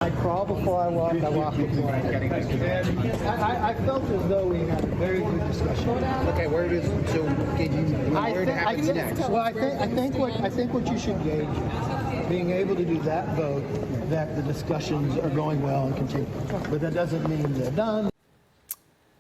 I crawl before I walk before I get. I felt as though we had a very good discussion. Okay, where it is? So, where it happens next? Well, I think what you should gauge is being able to do that vote, that the discussions are going well and continue. But that doesn't mean they're done.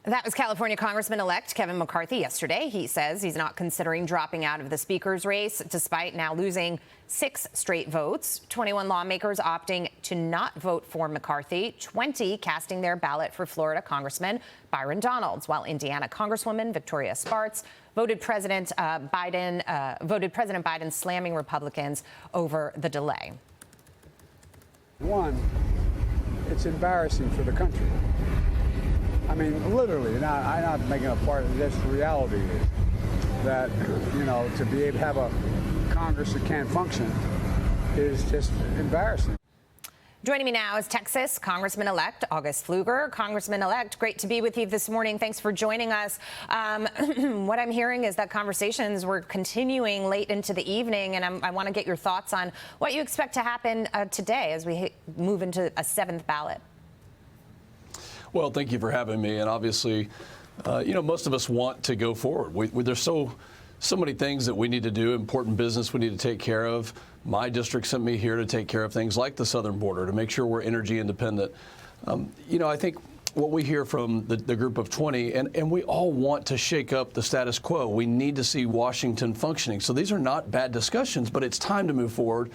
That was California Congressman-elect Kevin McCarthy yesterday. He says he's not considering dropping out of the speaker's race, despite now losing 6 straight votes. 21 lawmakers opting to not vote for McCarthy, 20 casting their ballot for Florida Congressman Byron Donalds, while Indiana Congresswoman Victoria Spartz voted President Biden slamming Republicans over the delay. One, it's embarrassing for the country. I mean, literally, I'm not making a part of this. The reality is that, to be able to have a Congress that can't function is just embarrassing. Joining me now is Texas Congressman-elect August Pfluger. Congressman-elect, great to be with you this morning. Thanks for joining us. What I'm hearing is that conversations were continuing late into the evening, and I want to get your thoughts on what you expect to happen today as we move into a 7th ballot. Well, thank you for having me. And obviously, most of us want to go forward. There's so many things that we need to do, important business we need to take care of. My district sent me here to take care of things like the southern border, to make sure we're energy independent. I think what we hear from the group of 20, and we all want to shake up the status quo. We need to see Washington functioning. So these are not bad discussions, but it's time to move forward.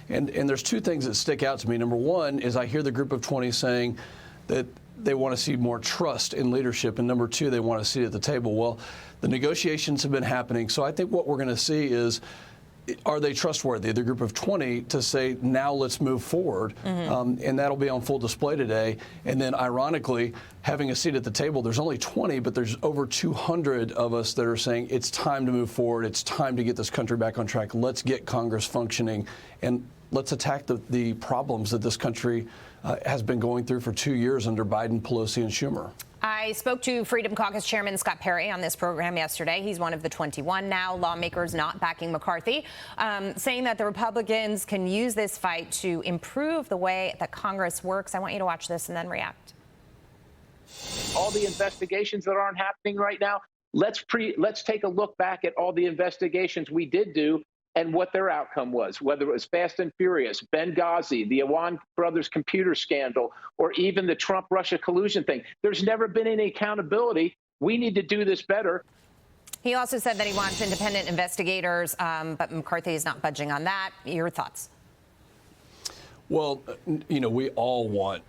And there's 2 things that stick out to me. Number one is I hear the group of 20 saying that they want to see more trust in leadership. And number 2, they want to see it at the table. Well, the negotiations have been happening. So I think what we're going to see is, are they trustworthy, the group of 20, to say, now let's move forward? And that'll be on full display today. And then, ironically, having a seat at the table, there's only 20, but there's over 200 of us that are saying it's time to move forward. It's time to get this country back on track. Let's get Congress functioning. And let's attack the problems that this country has been going through for 2 years under Biden, Pelosi, and Schumer. I spoke to Freedom Caucus Chairman Scott Perry on this program yesterday. He's one of the 21 now lawmakers not backing McCarthy, saying that the Republicans can use this fight to improve the way that Congress works. I want you to watch this and then react. All the investigations that aren't happening right now, let's take a look back at all the investigations we did do and what their outcome was, whether it was Fast and Furious, Benghazi, the Iwan brothers computer scandal, or even the Trump-Russia collusion thing. There's never been any accountability. We need to do this better. He also said that he wants independent investigators, but McCarthy is not budging on that. Your thoughts? Well, we all want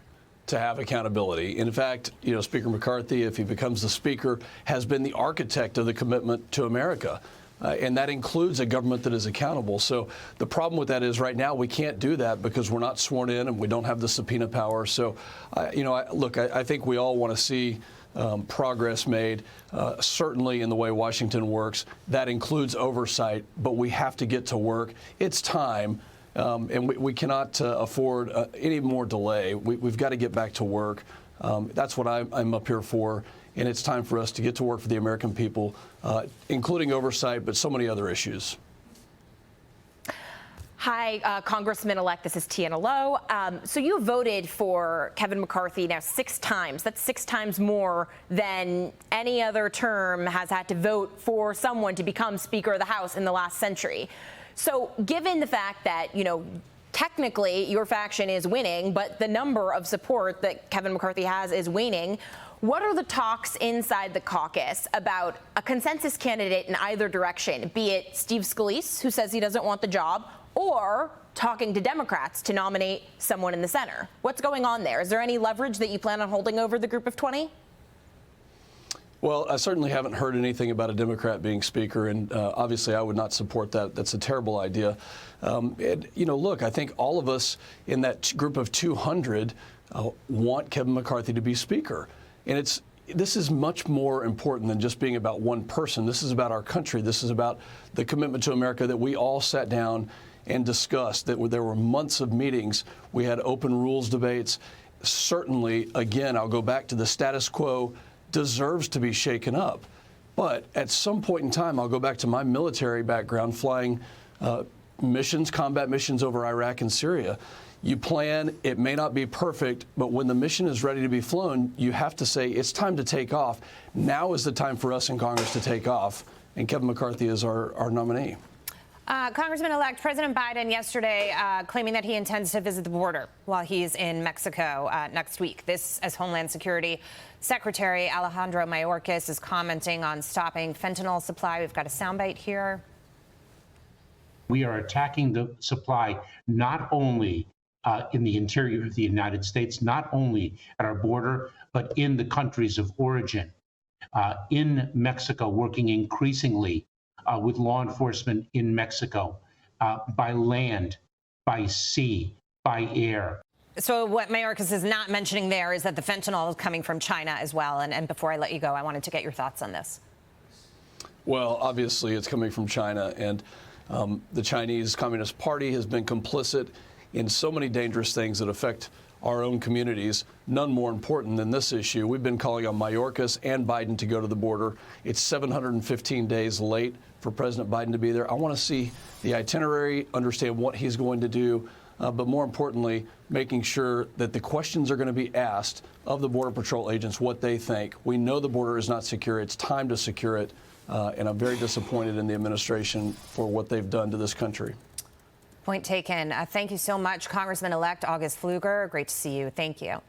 to have accountability. In fact, Speaker McCarthy, if he becomes the speaker, has been the architect of the commitment to America. And that includes a government that is accountable. So the problem with that is right now we can't do that because we're not sworn in and we don't have the subpoena power. So, I think we all want to see progress made, certainly in the way Washington works. That includes oversight, but we have to get to work. It's time, and we cannot afford any more delay. We've got to get back to work. That's what I'm up here for. And it's time for us to get to work for the American people, including oversight, but so many other issues. Hi, Congressman-elect. This is Tiana Lowe. So you voted for Kevin McCarthy now 6 times. That's 6 times more than any other term has had to vote for someone to become Speaker of the House in the last century. So given the fact that, technically your faction is winning, but the number of support that Kevin McCarthy has is waning, what are the talks inside the caucus about a consensus candidate in either direction, be it Steve Scalise, who says he doesn't want the job, or talking to Democrats to nominate someone in the center? What's going on there? Is there any leverage that you plan on holding over the group of 20? Well, I certainly haven't heard anything about a Democrat being speaker, and obviously I would not support that. That's a terrible idea. Look, I think all of us in that group of 200 want Kevin McCarthy to be speaker. And this is much more important than just being about one person. This is about our country. This is about the commitment to America that we all sat down and discussed, that there were months of meetings. We had open rules debates. Certainly, again, I'll go back to the status quo deserves to be shaken up. But at some point in time, I'll go back to my military background, flying missions, combat missions over Iraq and Syria. You plan, it may not be perfect, but when the mission is ready to be flown, you have to say it's time to take off. Now is the time for us in Congress to take off, and Kevin McCarthy is our nominee. Congressman-elect President Biden yesterday claiming that he intends to visit the border while he's in Mexico next week. This, as Homeland Security Secretary Alejandro Mayorkas is commenting on stopping fentanyl supply. We've got a soundbite here. We are attacking the supply not only in the interior of the United States, not only at our border, but in the countries of origin. In Mexico, working increasingly with law enforcement in Mexico, by land, by sea, by air. So what Mayorkas is not mentioning there is that the fentanyl is coming from China as well. And before I let you go, I wanted to get your thoughts on this. Well, obviously, it's coming from China, and the Chinese Communist Party has been complicit in so many dangerous things that affect our own communities, none more important than this issue. We've been calling on Mayorkas and Biden to go to the border. It's 715 days late for President Biden to be there. I want to see the itinerary, understand what he's going to do, but more importantly, making sure that the questions are going to be asked of the Border Patrol agents, what they think. We know the border is not secure. It's time to secure it, and I'm very disappointed in the administration for what they've done to this country. Point taken. Thank you so much, Congressman-elect August Pfluger. Great to see you. Thank you.